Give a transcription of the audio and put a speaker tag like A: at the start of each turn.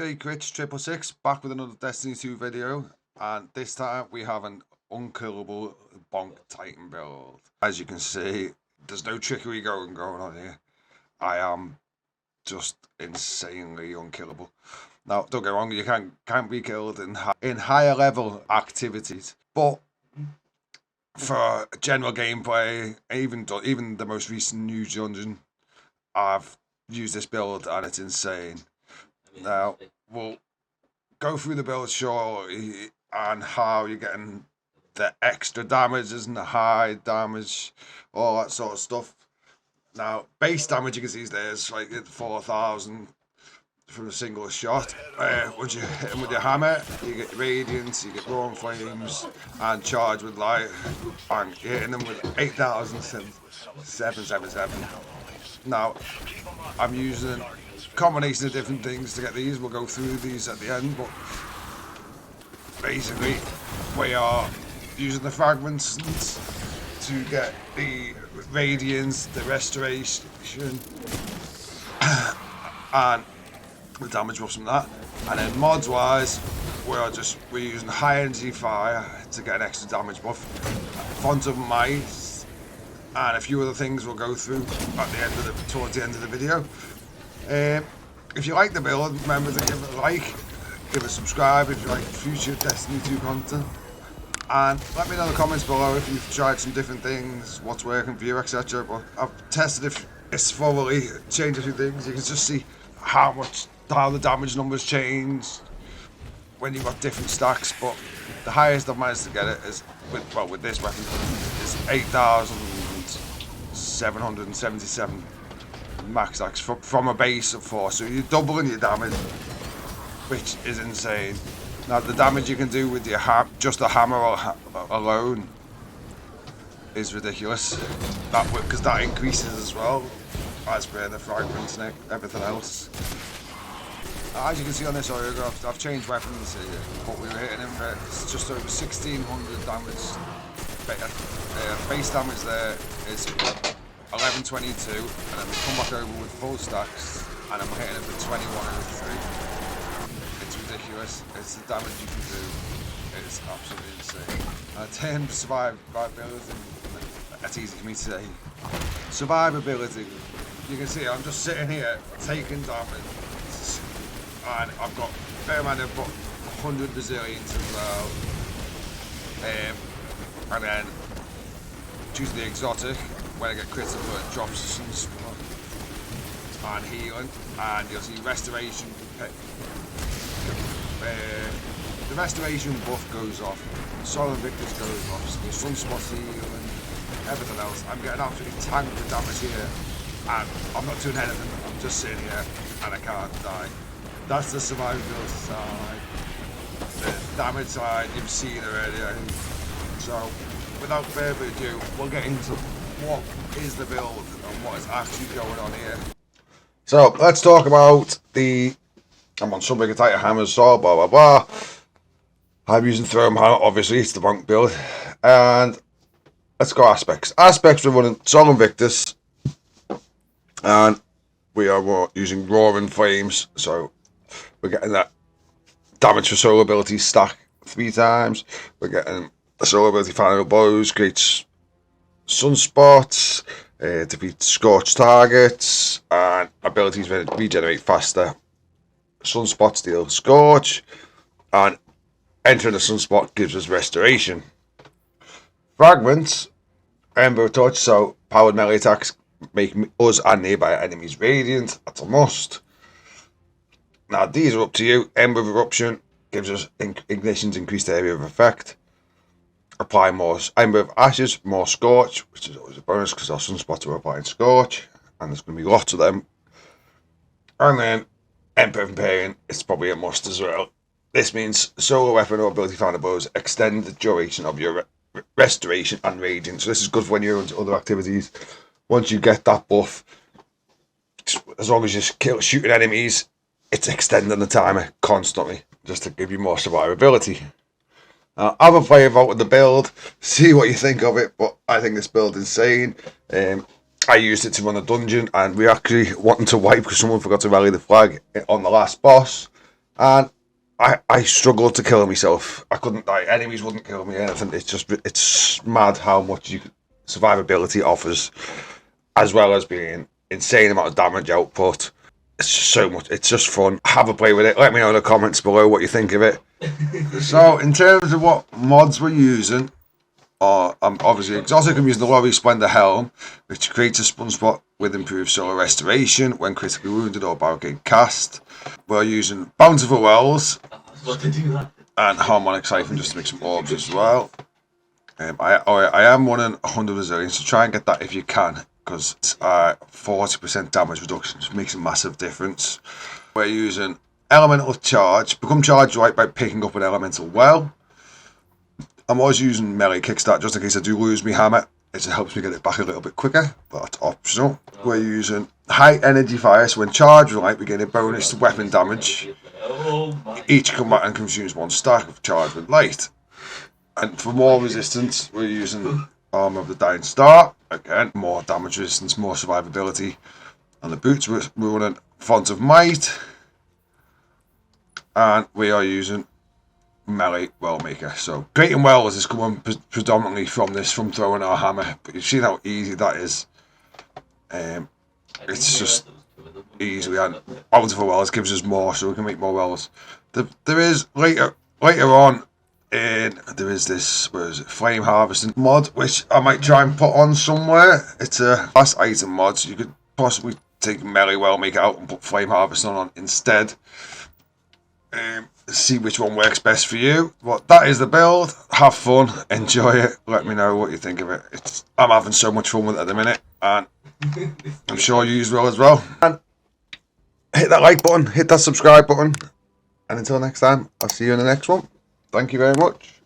A: Hey Glitch 666 back with another Destiny 2 video, and this time we have an unkillable bonk titan build. As you can see, there's no trickery going on here. I am just insanely unkillable. Now, don't get me wrong, you can be killed in higher level activities, but for general gameplay, even the most recent new dungeon, I've used this build and it's insane. Now, we'll go through the build shortly and how you're getting the extra damages and the high damage, all that sort of stuff. Now, base damage you can see is like 4,000 from a single shot. Once you hit him with your hammer, you get radiance, you get roaring flames, and charge with light, and you're hitting them with 8,777. Now, I'm using combination of different things to get these. We'll go through these at the end, but basically we are using the fragments to get the radiance, the restoration, and the damage buffs from that. And then mods wise, we're using high energy fire to get an extra damage buff, font of mice, and a few other things we'll go through at the end of towards the end of the video. If you like the build, remember to give it a like, give it a subscribe if you like future Destiny 2 content, and let me know in the comments below if you've tried some different things, what's working for you, etc. But I've tested it's thoroughly, changed a few things. You can just see how the damage numbers change when you've got different stacks, but the highest I've managed to get it is with this weapon is 8,777 max axe from a base of 4, so you're doubling your damage, which is insane. Now the damage you can do with your just a hammer alone is ridiculous, because that increases as well as per the fragments and everything else. As you can see on this choreograph, I've changed weapons here, but we were hitting him for just over 1,600 damage. Base damage there is 1122, and then we come back over with full stacks, and I'm hitting it for 2103. It's ridiculous. It's the damage you can do. It's absolutely insane. 10 survivability. That's easy for me to say. Survivability. You can see I'm just sitting here taking damage, and I've got a fair amount of 100 resilience as well. And then choose the exotic. When I get critical, it drops some spot and healing, and you'll see restoration. The restoration buff goes off, Solid Victus goes off, so there's sunspot healing, everything else. I'm getting absolutely tanked with damage here, and I'm not doing anything. I'm just sitting here, and I can't die. That's the survivability side. The damage side you've seen already, I think. So, without further ado, we'll get into what is the build and what is actually going on here. So let's talk about I'm on some bigger tighter hammers, so blah blah blah. I'm using throwing hammer, obviously it's the bonk build, and let's go aspects. Aspects, we're running Sol Invictus, and we are using roaring flames, so we're getting that damage for solar ability stack 3 times. We're getting the solar ability final blows, creates sunspots, defeat scorched targets, and abilities regenerate faster. Sunspots deal scorch, and entering a sunspot gives us restoration. Fragments, Ember of Touch, so powered melee attacks make us and nearby enemies radiant. That's a must. Now these are up to you. Ember of Eruption gives us ignition's increased area of effect. Apply more Ember of Ashes, more Scorch, which is always a bonus because our sunspots are applying Scorch, and there's going to be lots of them. And then Emperor of Imperium, it's probably a must as well. This means solo weapon or ability finder bows extend the duration of your restoration and radiance. So this is good for when you're into other activities. Once you get that buff, as long as you're shooting enemies, it's extending the timer constantly, just to give you more survivability. Have a play about with the build, see what you think of it, but I think this build is insane. I used it to run a dungeon, and we actually wanted to wipe because someone forgot to rally the flag on the last boss, And I struggled to kill myself. I couldn't, like, enemies wouldn't kill me, anything. It's mad how much survivability offers, as well as being insane amount of damage output. It's just so much, it's just fun. Have a play with it. Let me know in the comments below what you think of it. So, in terms of what mods we're using, obviously exotic, I'm using the Lorry Splendor Helm, which creates a stun spot with improved solar restoration when critically wounded or barricade cast. We're using Bountiful Wells and Harmonic Siphon just to make some orbs as well. I am running 100 resilience, so try and get that if you can, because it's 40% damage reduction, which makes a massive difference. We're using Elemental Charge. Become charged right by picking up an Elemental Well. I'm always using melee kickstart just in case I do lose my hammer. It helps me get it back a little bit quicker, but that's optional. We're using High Energy Fire, so when charged right, we get a bonus to weapon damage. Each combatant consumes 1 stack of charge with light. And for more resistance, we're using Armor of the Dying Star. Again, more damage resistance, more survivability. On the boots, we're running Font of Might. And we are using melee well maker. So creating wells is coming predominantly from throwing our hammer, but you've seen how easy that is. It's just easily, and Bountiful Wells gives us more, so we can make more wells. There is later on there is this flame harvesting mod, which I might try and put on somewhere. It's a fast item mod, so you could possibly take melee well maker out and put flame harvesting on instead. See which one works best for you. But that is the build. Have fun, enjoy it. Let me know what you think of it. I'm having so much fun with it at the minute, and I'm sure you will as well. And hit that like button, hit that subscribe button, and until next time, I'll see you in the next one. Thank you very much.